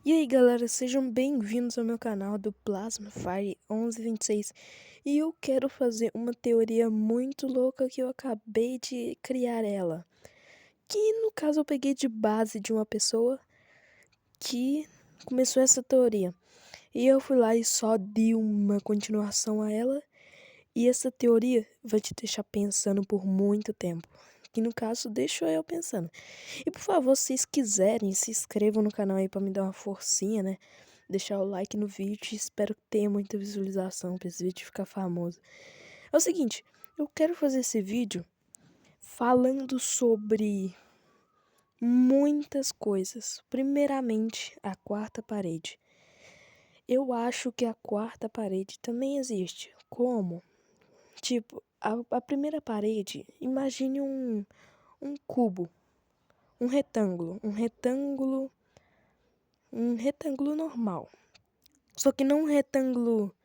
E aí galera, sejam bem-vindos ao meu canal do Plasma Fire 1126. E eu quero fazer uma teoria muito louca que eu acabei de criar ela. Que no caso eu peguei de base de uma pessoa que começou essa teoria. E eu fui lá e só dei uma continuação a ela. E essa teoria vai te deixar pensando por muito tempo. Que no caso deixou eu pensando. E por favor, se vocês quiserem, se inscrevam no canal aí pra me dar uma forcinha, né? Deixar o like no vídeo e espero que tenha muita visualização pra esse vídeo ficar famoso. É o seguinte, eu quero fazer esse vídeo falando sobre muitas coisas. Primeiramente, a quarta parede. Eu acho que a quarta parede também existe. Como? Tipo, a primeira parede, imagine um cubo, um retângulo normal. Só que não um retângulo,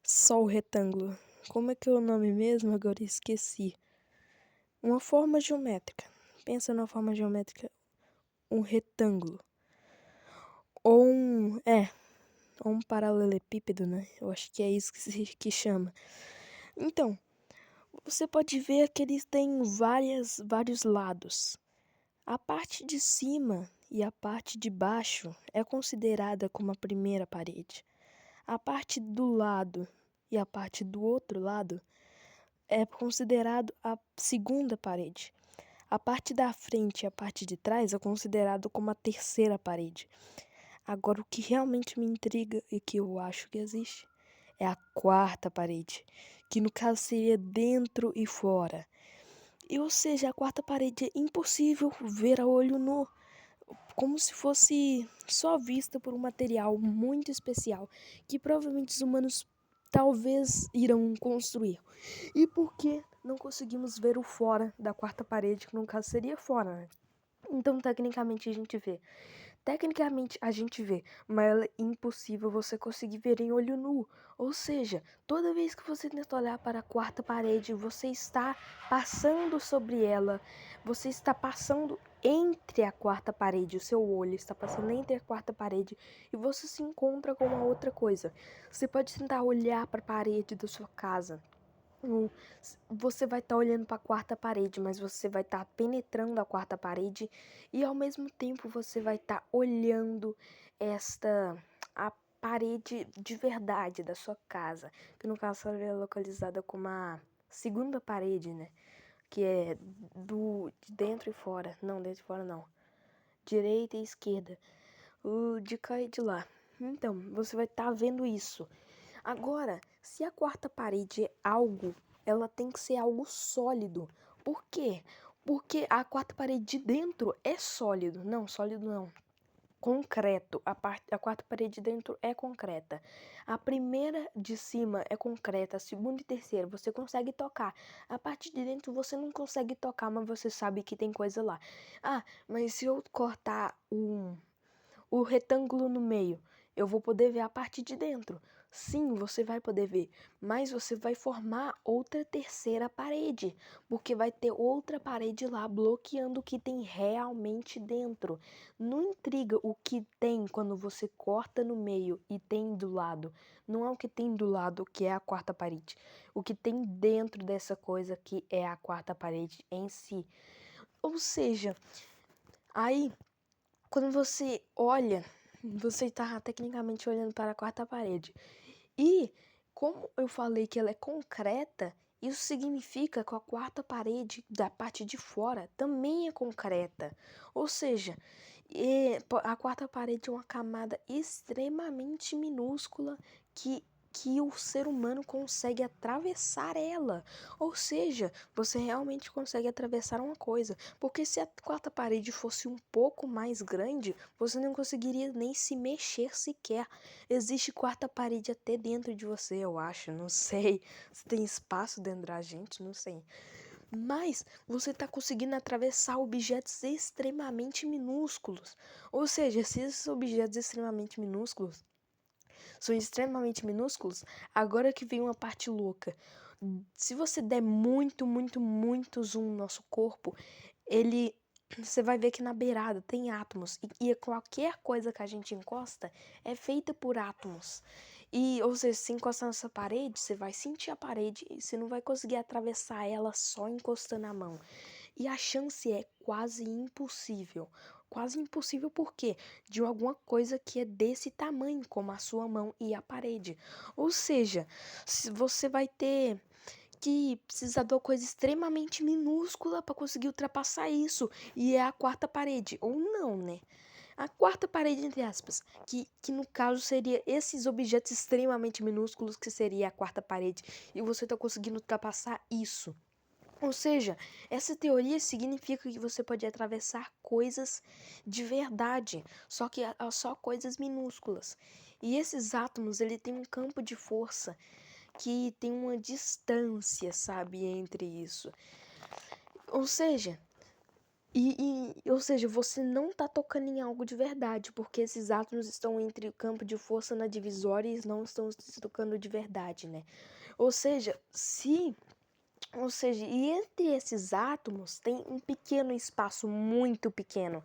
só o retângulo. Como é que é o nome mesmo? Agora eu esqueci. Uma forma geométrica. Pensa numa forma geométrica, um retângulo. Ou um paralelepípedo, né? Eu acho que é isso que chama. Então, você pode ver que eles têm vários lados. A parte de cima e a parte de baixo é considerada como a primeira parede. A parte do lado e a parte do outro lado é considerado a segunda parede. A parte da frente e a parte de trás é considerado como a terceira parede. Agora, o que realmente me intriga e que eu acho que existe é a quarta parede, que no caso seria dentro e fora. Ou seja, a quarta parede é impossível ver a olho nu, como se fosse só vista por um material muito especial que provavelmente os humanos talvez irão construir. E por que não conseguimos ver o fora da quarta parede, que no caso seria fora, né? Então, tecnicamente, a gente vê. Tecnicamente, a gente vê, mas é impossível você conseguir ver em olho nu. Ou seja, toda vez que você tenta olhar para a quarta parede, você está passando sobre ela, você está passando entre a quarta parede, o seu olho está passando entre a quarta parede e você se encontra com uma outra coisa. Você pode tentar olhar para a parede da sua casa. Você vai estar olhando para a quarta parede, mas você vai estar penetrando a quarta parede e ao mesmo tempo você vai estar olhando a parede de verdade da sua casa, que no caso é localizada como a segunda parede, né? Que é de dentro e fora. Não, dentro e fora não. Direita e esquerda. O de cá e de lá. Então, você vai estar vendo isso. Agora, se a quarta parede é algo, ela tem que ser algo sólido. Por quê? Porque a quarta parede de dentro é sólido. Não, sólido não. Concreto. A quarta parede de dentro é concreta. A primeira de cima é concreta. A segunda e terceira você consegue tocar. A parte de dentro você não consegue tocar, mas você sabe que tem coisa lá. Ah, mas se eu cortar o retângulo no meio, eu vou poder ver a parte de dentro. Sim, você vai poder ver, mas você vai formar outra terceira parede, porque vai ter outra parede lá bloqueando o que tem realmente dentro. Não intriga o que tem quando você corta no meio e tem do lado. Não é o que tem do lado que é a quarta parede. O que tem dentro dessa coisa que é a quarta parede em si. Ou seja, aí quando você olha, você está tecnicamente olhando para a quarta parede. E, como eu falei que ela é concreta, isso significa que a quarta parede da parte de fora também é concreta. Ou seja, a quarta parede é uma camada extremamente minúscula que o ser humano consegue atravessar ela. Ou seja, você realmente consegue atravessar uma coisa. Porque se a quarta parede fosse um pouco mais grande, você não conseguiria nem se mexer sequer. Existe quarta parede até dentro de você, eu acho. Não sei se tem espaço dentro da gente, não sei. Mas você está conseguindo atravessar objetos extremamente minúsculos. Ou seja, se esses objetos extremamente minúsculos são extremamente minúsculos, agora que vem uma parte louca. Se você der muito zoom no nosso corpo, ele você vai ver que na beirada tem átomos. E qualquer coisa que a gente encosta é feita por átomos. E, ou seja, se encostar nessa parede, você vai sentir a parede e você não vai conseguir atravessar ela só encostando a mão. E a chance é quase impossível. Quase impossível por quê? De alguma coisa que é desse tamanho, como a sua mão e a parede. Ou seja, você vai ter que precisar de uma coisa extremamente minúscula para conseguir ultrapassar isso. E é a quarta parede. Ou não, né? A quarta parede, entre aspas, que no caso seria esses objetos extremamente minúsculos, que seria a quarta parede. E você está conseguindo ultrapassar isso. Ou seja, essa teoria significa que você pode atravessar coisas de verdade, só que só coisas minúsculas. E esses átomos, ele tem um campo de força que tem uma distância, sabe, entre isso. Ou seja, ou seja, você não tá tocando em algo de verdade, porque esses átomos estão entre o campo de força na divisória e não estão se tocando de verdade, né? Ou seja, e entre esses átomos tem um pequeno espaço, muito pequeno,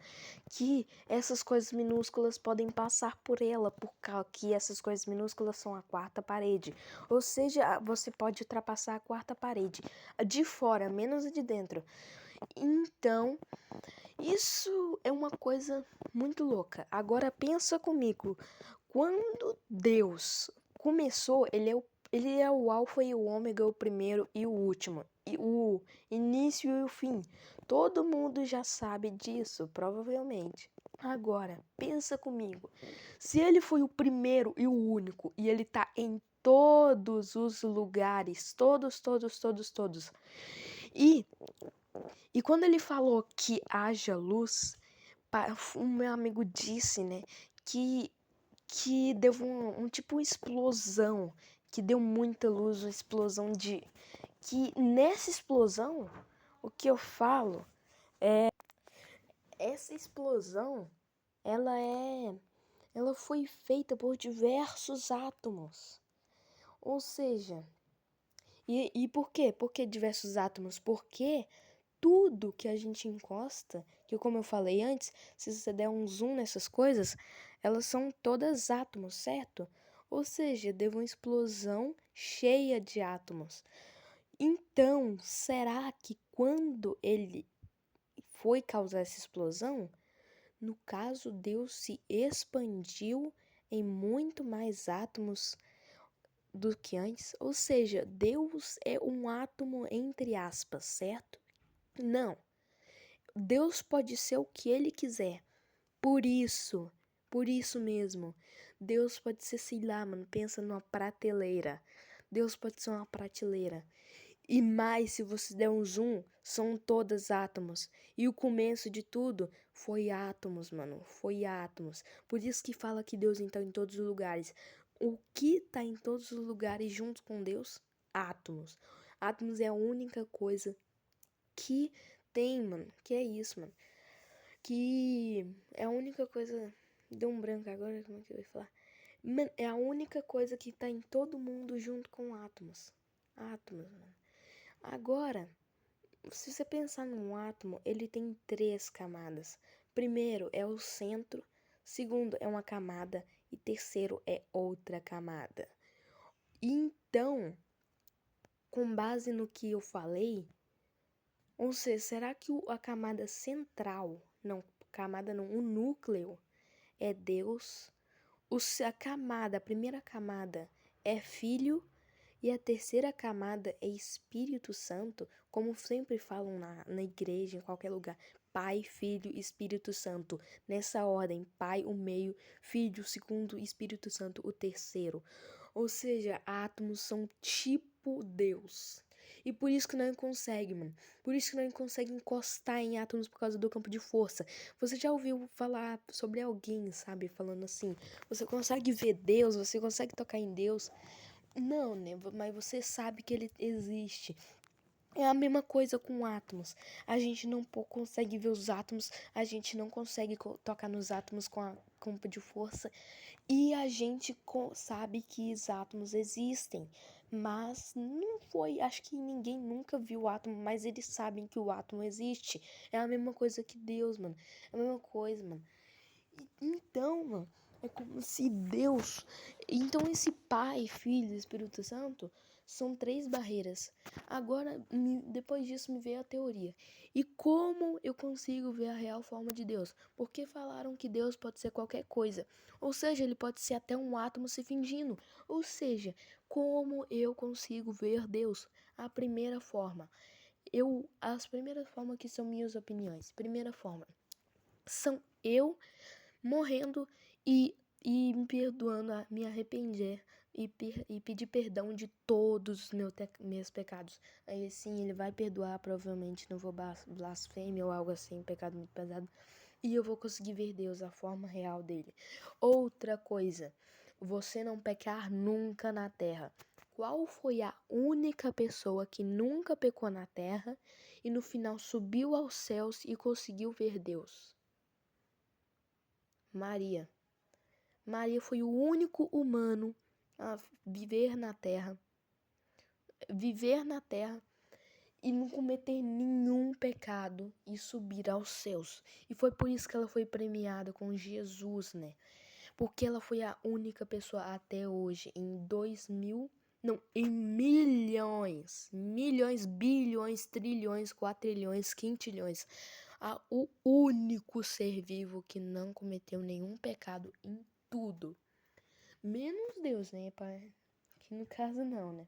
que essas coisas minúsculas podem passar por ela, porque essas coisas minúsculas são a quarta parede. Ou seja, você pode ultrapassar a quarta parede, a de fora, menos a de dentro. Então, isso é uma coisa muito louca. Agora pensa comigo, quando Deus começou, ele é o alfa e o ômega, o primeiro e o último, e o início e o fim. Todo mundo já sabe disso, provavelmente. Agora, pensa comigo. Se ele foi o primeiro e o único, e ele tá em todos os lugares, todos. E, e quando ele falou que haja luz, o meu amigo disse, né, que deu um tipo explosão, que deu muita luz, uma explosão de... Que nessa explosão, o que eu falo é... Essa explosão, ela é... Ela foi feita por diversos átomos. Ou seja... E por quê? Por que diversos átomos? Porque tudo que a gente encosta, que como eu falei antes, se você der um zoom nessas coisas, elas são todas átomos, certo? Ou seja, deu uma explosão cheia de átomos. Então, será que quando ele foi causar essa explosão, no caso Deus se expandiu em muito mais átomos do que antes? Ou seja, Deus é um átomo entre aspas, certo? Não. Deus pode ser o que ele quiser. Por isso mesmo. Deus pode ser, sei lá, mano, pensa numa prateleira. Deus pode ser uma prateleira. E mais, se você der um zoom, são todas átomos. E o começo de tudo foi átomos, mano. Foi átomos. Por isso que fala que Deus está em todos os lugares. O que tá em todos os lugares junto com Deus? Átomos. Átomos é a única coisa que tem, mano. Que é isso, mano. Que é a única coisa. Deu um branco agora, como é que eu ia falar? Mano, é a única coisa que tá em todo mundo junto com átomos. Átomos, mano. Agora, se você pensar num átomo, ele tem 3 camadas. Primeiro é o centro, segundo é uma camada e terceiro é outra camada. Então, com base no que eu falei, ou seja, será que a camada central, o núcleo é Deus? A primeira camada é Filho e a terceira camada é Espírito Santo, como sempre falam na igreja, em qualquer lugar. Pai, Filho, Espírito Santo. Nessa ordem, Pai, o meio, Filho, o segundo, Espírito Santo, o terceiro. Ou seja, átomos são tipo Deus. E por isso que não consegue, mano. Por isso que não consegue encostar em átomos por causa do campo de força. Você já ouviu falar sobre alguém, sabe? Falando assim, você consegue ver Deus, você consegue tocar em Deus. Não, né? Mas você sabe que ele existe. É a mesma coisa com átomos. A gente não consegue ver os átomos, a gente não consegue tocar nos átomos com a campo de força. E a gente sabe que os átomos existem, mas não foi, acho que ninguém nunca viu o átomo, mas eles sabem que o átomo existe. É a mesma coisa que Deus, mano. É a mesma coisa, mano. Então, mano, é como se Deus. Então, esse Pai, Filho e Espírito Santo são três barreiras. Agora, depois disso, me veio a teoria. E como eu consigo ver a real forma de Deus? Porque falaram que Deus pode ser qualquer coisa. Ou seja, ele pode ser até um átomo se fingindo. Ou seja, como eu consigo ver Deus? A primeira forma. As primeiras formas que são minhas opiniões. Primeira forma. São eu morrendo e me perdoando, me arrepender e pedir perdão de todos os meus pecados. Aí sim, ele vai perdoar, provavelmente não vou blasfêmia ou algo assim, pecado muito pesado. E eu vou conseguir ver Deus, a forma real dele. Outra coisa, você não pecar nunca na terra. Qual foi a única pessoa que nunca pecou na terra e no final subiu aos céus e conseguiu ver Deus? Maria. Maria foi o único humano a viver na terra e não cometer nenhum pecado e subir aos céus. E foi por isso que ela foi premiada com Jesus, né? Porque ela foi a única pessoa até hoje, em milhões, bilhões, trilhões, quatrilhões, quintilhões, o único ser vivo que não cometeu nenhum pecado em tudo. Menos Deus, né, pai? Que no caso não, né?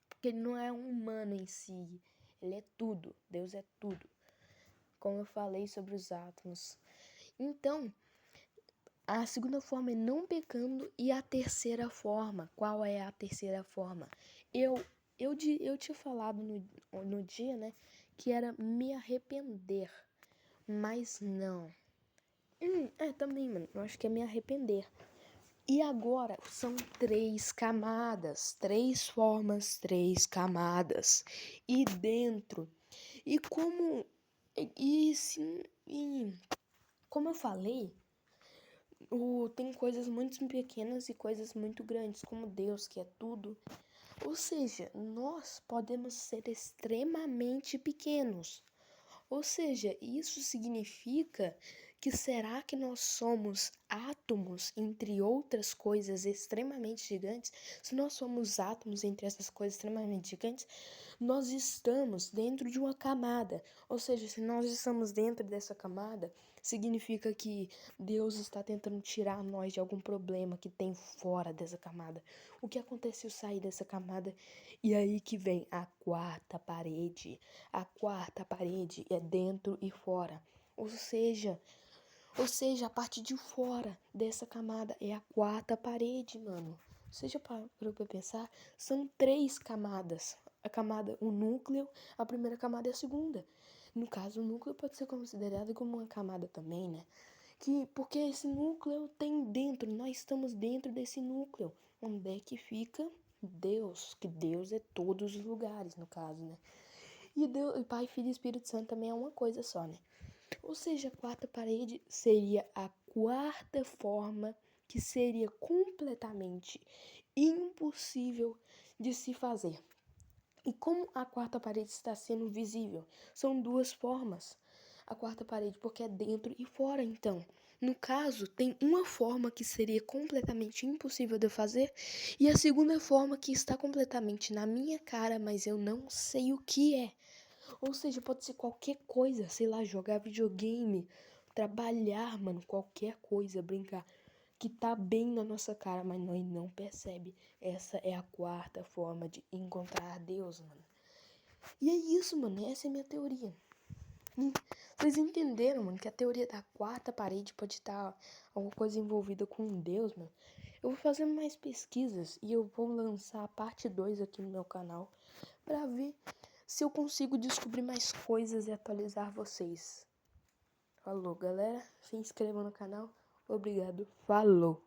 Porque ele não é um humano em si. Ele é tudo. Deus é tudo. Como eu falei sobre os átomos. Então, a segunda forma é não pecando. E a terceira forma, qual é a terceira forma? Eu tinha falado no dia, né, que era me arrepender. Mas não. Também, mano. Eu acho que é me arrepender. E agora são 3 camadas, 3 formas, 3 camadas. E dentro. E como. E sim. E como eu falei, tem coisas muito pequenas e coisas muito grandes, como Deus, que é tudo. Ou seja, nós podemos ser extremamente pequenos. Ou seja, isso significa que será que nós somos átomos entre outras coisas extremamente gigantes? Se nós somos átomos entre essas coisas extremamente gigantes, nós estamos dentro de uma camada. Ou seja, se nós estamos dentro dessa camada, significa que Deus está tentando tirar nós de algum problema que tem fora dessa camada. O que aconteceu sair dessa camada? E aí que vem a quarta parede. A quarta parede é dentro e fora. Ou seja, a parte de fora dessa camada é a quarta parede, mano. Você já parou pra pensar? São 3 camadas. O núcleo, a primeira camada e a segunda. No caso, o núcleo pode ser considerado como uma camada também, né? Porque esse núcleo tem dentro, nós estamos dentro desse núcleo. Onde é que fica Deus? Que Deus é todos os lugares, no caso, né? E Deus, Pai, Filho e Espírito Santo também é uma coisa só, né? Ou seja, a quarta parede seria a quarta forma que seria completamente impossível de se fazer. E como a quarta parede está sendo visível? São 2 formas. A quarta parede, porque é dentro e fora, então. No caso, tem uma forma que seria completamente impossível de eu fazer e a segunda forma que está completamente na minha cara, mas eu não sei o que é. Ou seja, pode ser qualquer coisa, sei lá, jogar videogame, trabalhar, mano, qualquer coisa, brincar, que tá bem na nossa cara, mas nós não percebe. Essa é a quarta forma de encontrar Deus, mano. E é isso, mano, essa é a minha teoria. Vocês entenderam, mano, que a teoria da quarta parede pode estar alguma coisa envolvida com Deus, mano? Eu vou fazer mais pesquisas e eu vou lançar a parte 2 aqui no meu canal pra ver se eu consigo descobrir mais coisas e atualizar vocês. Falou, galera. Se inscrevam no canal. Obrigado. Falou.